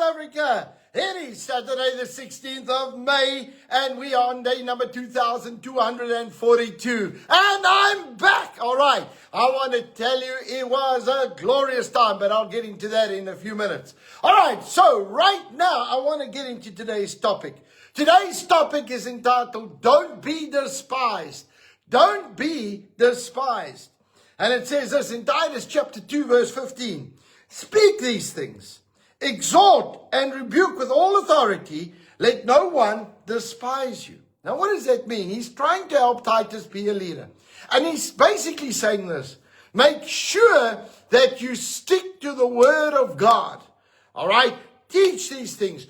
Africa. It is Saturday the 16th of May and we are on day number 2242. And I'm back. All right. I want to tell you it was a glorious time, but I'll get into that in a few minutes. All right. So right now I want to get into today's topic. Today's topic is entitled, Don't Be Despised. Don't be despised. And it says this in Titus chapter 2 verse 15. Speak these things. Exhort and rebuke with all authority. Let no one despise you. Now, what does that mean? He's trying to help Titus be a leader. And he's basically saying this. Make sure that you stick to the word of God. All right? Teach these things.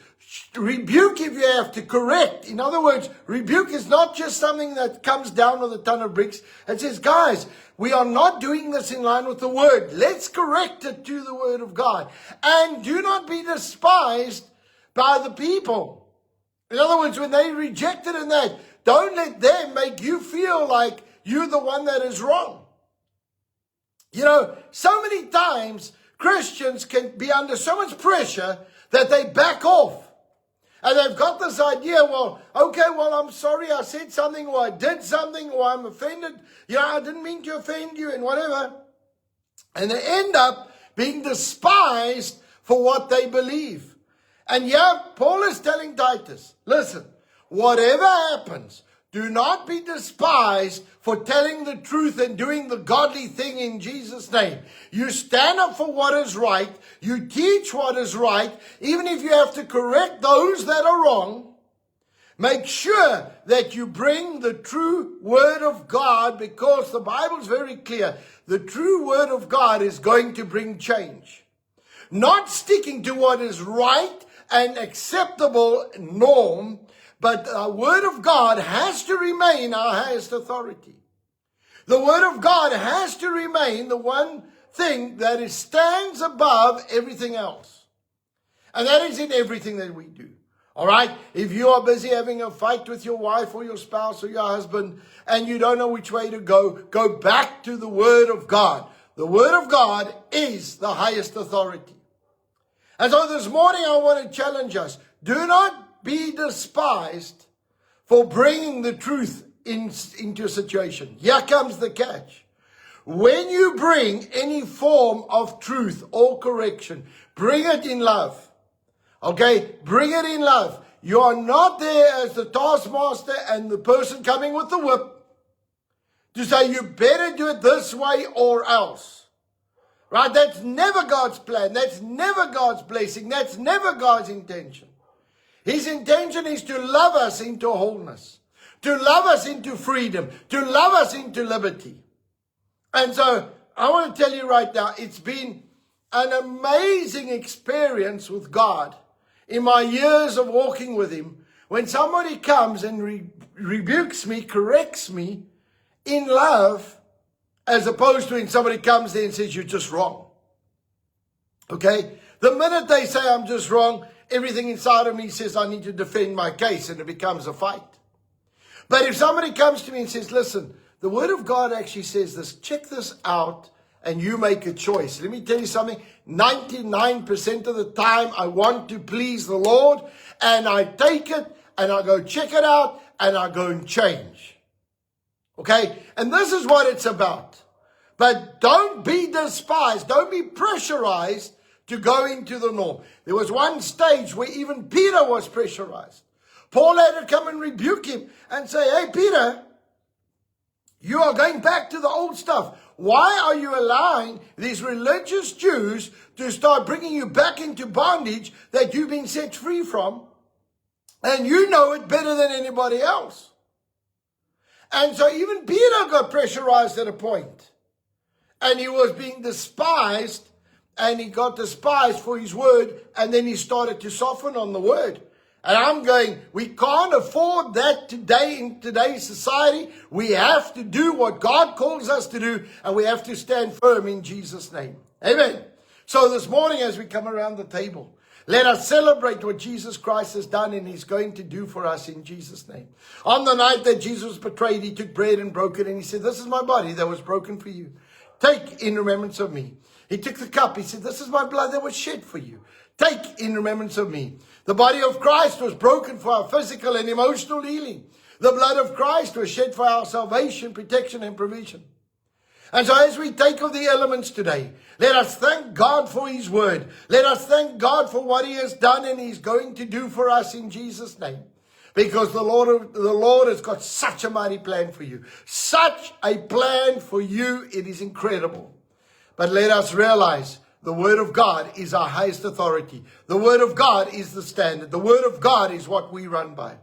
Rebuke if you have to. Correct. In other words, rebuke is not just something that comes down with a ton of bricks. It says, guys, we are not doing this in line with the word. Let's correct it to the word of God. And do not be despised by the people. In other words, when they reject it and that, don't let them make you feel like you're the one that is wrong. You know, so many times Christians can be under so much pressure that they back off. And they've got this idea, I'm sorry I said something or I did something or I'm offended. I didn't mean to offend you and whatever. And they end up being despised for what they believe. And Paul is telling Titus, listen, whatever happens, do not be despised for telling the truth and doing the godly thing in Jesus' name. You stand up for what is right. You teach what is right. Even if you have to correct those that are wrong, make sure that you bring the true word of God, because the Bible is very clear. The true word of God is going to bring change. Not sticking to what is right and acceptable norm, but the word of God has to remain our highest authority. The word of God has to remain the one thing that stands above everything else. And that is in everything that we do. All right? If you are busy having a fight with your wife or your spouse or your husband and you don't know which way to go back to the word of God. The word of God is the highest authority. And so this morning I want to challenge us. Do not be despised for bringing the truth into a situation. Here comes the catch. When you bring any form of truth or correction, bring it in love. Okay? Bring it in love. You are not there as the taskmaster and the person coming with the whip to say you better do it this way or else. Right? That's never God's plan. That's never God's blessing. That's never God's intention. His intention is to love us into wholeness, to love us into freedom, to love us into liberty. And so I want to tell you right now, it's been an amazing experience with God in my years of walking with Him. When somebody comes and rebukes me, corrects me in love, as opposed to when somebody comes there and says, you're just wrong. Okay? The minute they say I'm just wrong, everything inside of me says I need to defend my case, and it becomes a fight. But if somebody comes to me and says, listen, the word of God actually says this, check this out, and you make a choice. Let me tell you something, 99% of the time I want to please the Lord, and I take it, and I go check it out, and I go and change. Okay? And this is what it's about. But don't be despised, don't be pressurized to go into the norm. There was one stage where even Peter was pressurized. Paul had to come and rebuke him and say, hey, Peter, you are going back to the old stuff. Why are you allowing these religious Jews to start bringing you back into bondage that you've been set free from? And you know it better than anybody else. And so even Peter got pressurized at a point. And he was being despised. And he got despised for his word, and then he started to soften on the word. And I'm going, we can't afford that today in today's society. We have to do what God calls us to do, and we have to stand firm in Jesus' name. Amen. So this morning as we come around the table, let us celebrate what Jesus Christ has done and He's going to do for us in Jesus' name. On the night that Jesus was betrayed, He took bread and broke it, and He said, this is my body that was broken for you. Take in remembrance of me. He took the cup. He said, this is my blood that was shed for you. Take in remembrance of me. The body of Christ was broken for our physical and emotional healing. The blood of Christ was shed for our salvation, protection, and provision. And so as we take of the elements today, let us thank God for His word. Let us thank God for what He has done and He's going to do for us in Jesus' name. Because the Lord has got such a mighty plan for you. Such a plan for you. It is incredible. But let us realize the Word of God is our highest authority. The Word of God is the standard. The Word of God is what we run by.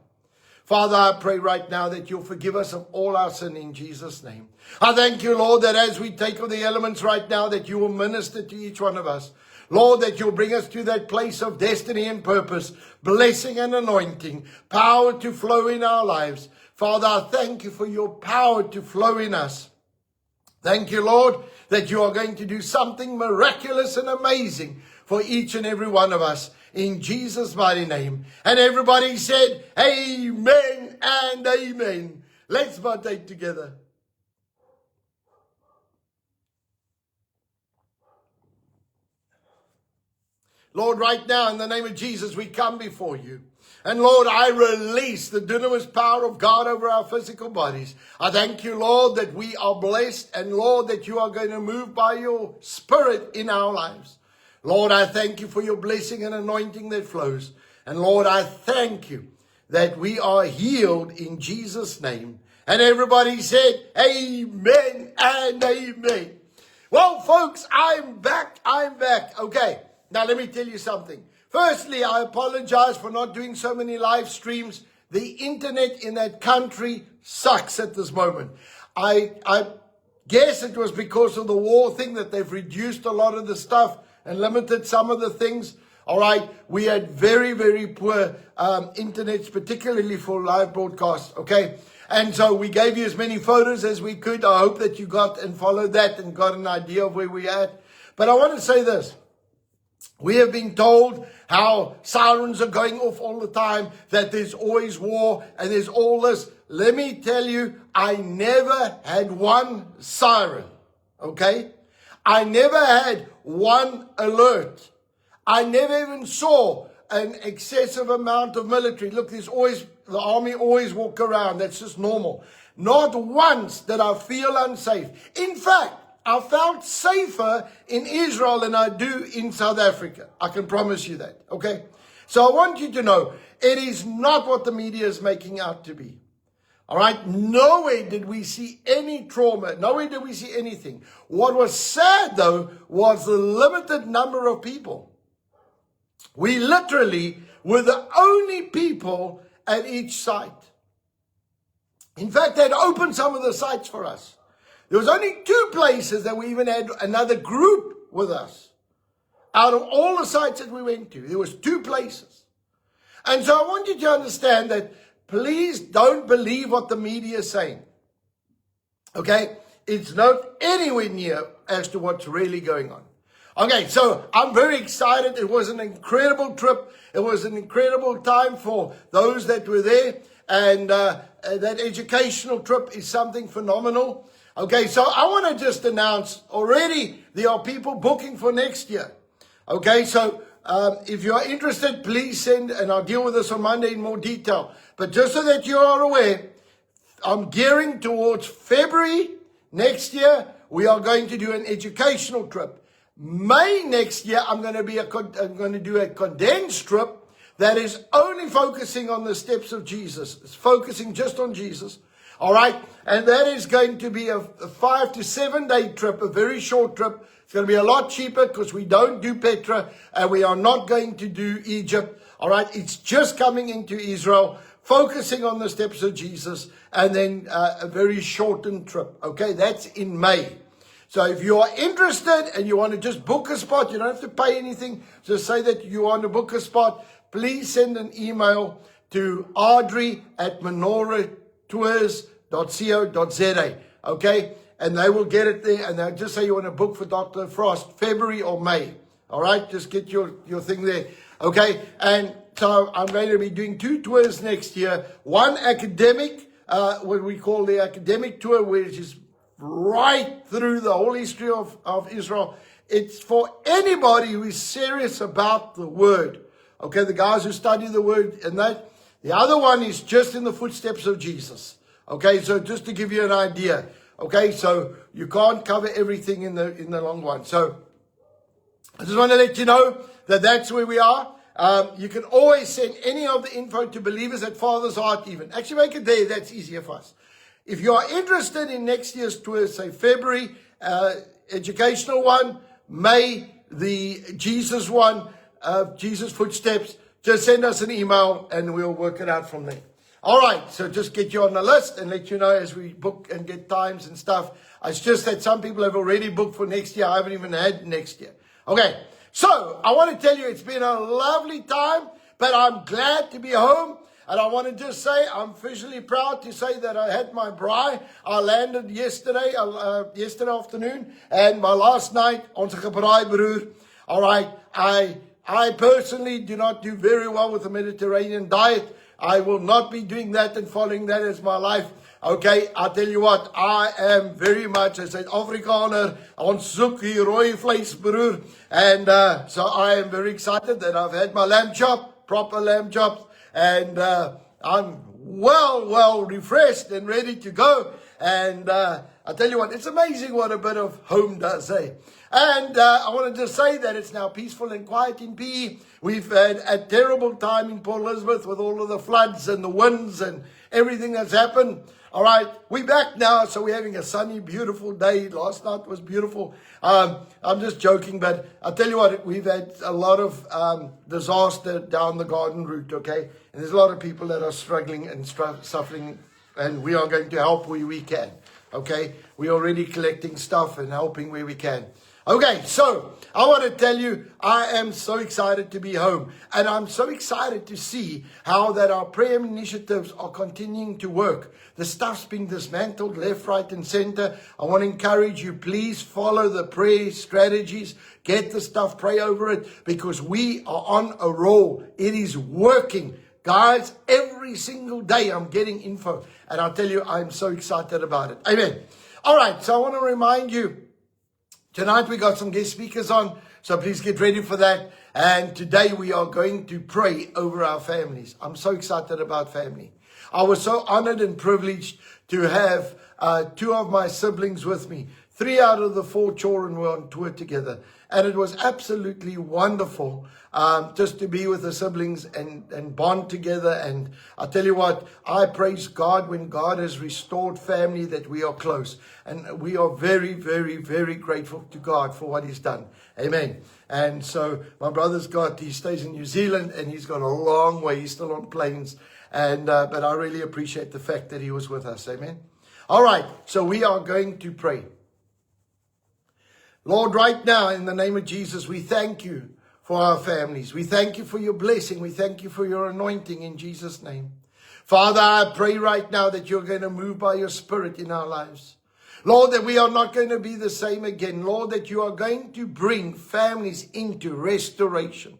Father, I pray right now that you'll forgive us of all our sin in Jesus' name. I thank you, Lord, that as we take of the elements right now, that you will minister to each one of us. Lord, that you'll bring us to that place of destiny and purpose, blessing and anointing, power to flow in our lives. Father, I thank you for your power to flow in us. Thank you, Lord, that you are going to do something miraculous and amazing for each and every one of us. In Jesus' mighty name. And everybody said, amen and amen. Let's partake together. Lord, right now, in the name of Jesus, we come before you. And Lord, I release the dunamis power of God over our physical bodies. I thank you, Lord, that we are blessed. And Lord, that you are going to move by your Spirit in our lives. Lord, I thank you for your blessing and anointing that flows. And Lord, I thank you that we are healed in Jesus' name. And everybody said, amen and amen. Well, folks, I'm back. Okay, now let me tell you something. Firstly, I apologize for not doing so many live streams. The internet in that country sucks at this moment. I guess it was because of the war thing that they've reduced a lot of the stuff and limited some of the things. All right, we had very, very poor internet, particularly for live broadcasts, okay? And so we gave you as many photos as we could. I hope that you got and followed that and got an idea of where we're at. But I want to say this. We have been told how sirens are going off all the time, that there's always war and there's all this. Let me tell you, I never had one siren, okay? I never had one alert. I never even saw an excessive amount of military. Look, there's always, the army always walk around. That's just normal. Not once did I feel unsafe. In fact, I felt safer in Israel than I do in South Africa. I can promise you that, okay? So I want you to know, it is not what the media is making out to be. All right, nowhere did we see any trauma. Nowhere did we see anything. What was sad, though, was the limited number of people. We literally were the only people at each site. In fact, they'd opened some of the sites for us. There was only 2 places that we even had another group with us. Out of all the sites that we went to, there was 2 places. And so I want you to understand that please don't believe what the media is saying. Okay? It's not anywhere near as to what's really going on. Okay, so I'm very excited. It was an incredible trip. It was an incredible time for those that were there. And that educational trip is something phenomenal. Okay, so I want to just announce already there are people booking for next year. Okay, so if you are interested, please send, and I'll deal with this on Monday in more detail. But just so that you are aware, I'm gearing towards February next year. We are going to do an educational trip. May next year, I'm going to do a condensed trip that is only focusing on the steps of Jesus. It's focusing just on Jesus. All right. And that is going to be a 5 to 7 day trip, a very short trip. It's going to be a lot cheaper because we don't do Petra and we are not going to do Egypt. All right. It's just coming into Israel, focusing on the steps of Jesus, and then a very shortened trip. Okay. That's in May. So if you are interested and you want to just book a spot, you don't have to pay anything. Just say that you want to book a spot. Please send an email to audrey@menorahtours.co.za. Okay? And they will get it there. And they'll just say you want to book for Dr. Frost, February or May. All right? Just get your thing there. Okay? And so I'm going to be doing 2 tours next year. One academic, what we call the academic tour, which is right through the whole history of Israel. It's for anybody who is serious about the word. Okay, the guys who study the word and that. The other one is just in the footsteps of Jesus. Okay, so just to give you an idea. Okay, so you can't cover everything in the long one. So I just want to let you know that that's where we are. You can always send any of the info to Believers at Father's Heart even. Actually, make it there. That's easier for us. If you are interested in next year's tour, say February, educational one, May, the Jesus one, Jesus Footsteps, just send us an email and we'll work it out from there. All right, so just get you on the list and let you know as we book and get times and stuff. It's just that some people have already booked for next year. I haven't even had next year. Okay, so I want to tell you it's been a lovely time, but I'm glad to be home. And I want to just say I'm officially proud to say that I had my braai. I landed yesterday afternoon, and my last night, onze gebraai broer. All right, I personally do not do very well with the Mediterranean diet. I will not be doing that and following that as my life. Okay, I'll tell you what, I am very much a South Afrikaner. Ons soek die rooi vleis, broer. And so I am very excited that I've had my lamb chop, proper lamb chops. And I'm well refreshed and ready to go. And I'll tell you what, it's amazing what a bit of home does, eh? And I wanted to say that it's now peaceful and quiet in PE. We've had a terrible time in Port Elizabeth with all of the floods and the winds and everything that's happened. All right, we're back now, so we're having a sunny, beautiful day. Last night was beautiful. I'm just joking, but I'll tell you what, we've had a lot of disaster down the garden route, okay? And there's a lot of people that are struggling and suffering, and we are going to help where we can, okay? We're already collecting stuff and helping where we can. Okay, so I want to tell you, I am so excited to be home. And I'm so excited to see how that our prayer initiatives are continuing to work. The stuff's being dismantled left, right, and center. I want to encourage you, please follow the prayer strategies. Get the stuff, pray over it, because we are on a roll. It is working. Guys, every single day I'm getting info. And I'll tell you, I'm so excited about it. Amen. All right, so I want to remind you, tonight we got some guest speakers on, so please get ready for that. And today we are going to pray over our families. I'm so excited about family. I was so honored and privileged to have two of my siblings with me. 3 out of the 4 children were on tour together. And it was absolutely wonderful just to be with the siblings and bond together. And I tell you what, I praise God when God has restored family, that we are close. And we are very, very, very grateful to God for what He's done. Amen. And so my brother's he stays in New Zealand, and he's got a long way. He's still on planes. And but I really appreciate the fact that he was with us. Amen. All right, so we are going to pray. Lord, right now, in the name of Jesus, we thank you for our families. We thank you for your blessing. We thank you for your anointing in Jesus' name. Father, I pray right now that you're going to move by your Spirit in our lives. Lord, that we are not going to be the same again. Lord, that you are going to bring families into restoration.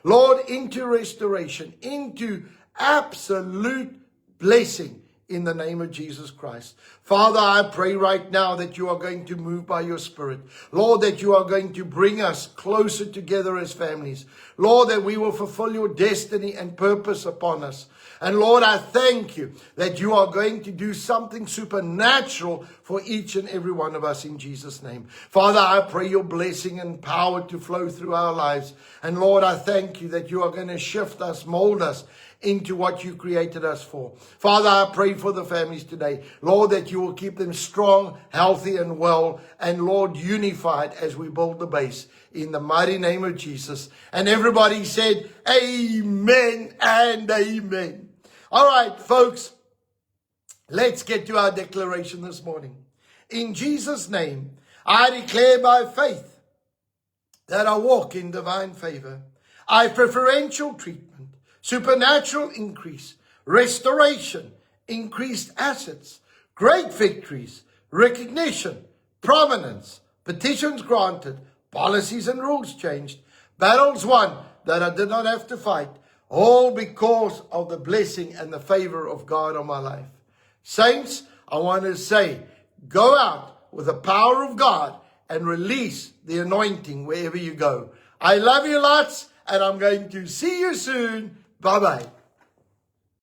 Lord, into restoration, into absolute blessing. In the name of Jesus Christ. Father, I pray right now that you are going to move by your Spirit. Lord, that you are going to bring us closer together as families. Lord, that we will fulfill your destiny and purpose upon us. And Lord, I thank you that you are going to do something supernatural for each and every one of us in Jesus' name. Father, I pray your blessing and power to flow through our lives. And Lord, I thank you that you are going to shift us, mold us into what you created us for. Father, I pray for the families today. Lord, that you will keep them strong, healthy, and well. And Lord, unified as we build the base. In the mighty name of Jesus. And everybody said, amen and amen. All right, folks, let's get to our declaration this morning. In Jesus' name, I declare by faith that I walk in divine favor. I have preferential treatment, supernatural increase, restoration, increased assets, great victories, recognition, prominence, petitions granted, policies and rules changed, battles won that I did not have to fight, all because of the blessing and the favor of God on my life. Saints, I want to say, go out with the power of God and release the anointing wherever you go. I love you lots, and I'm going to see you soon. Bye-bye.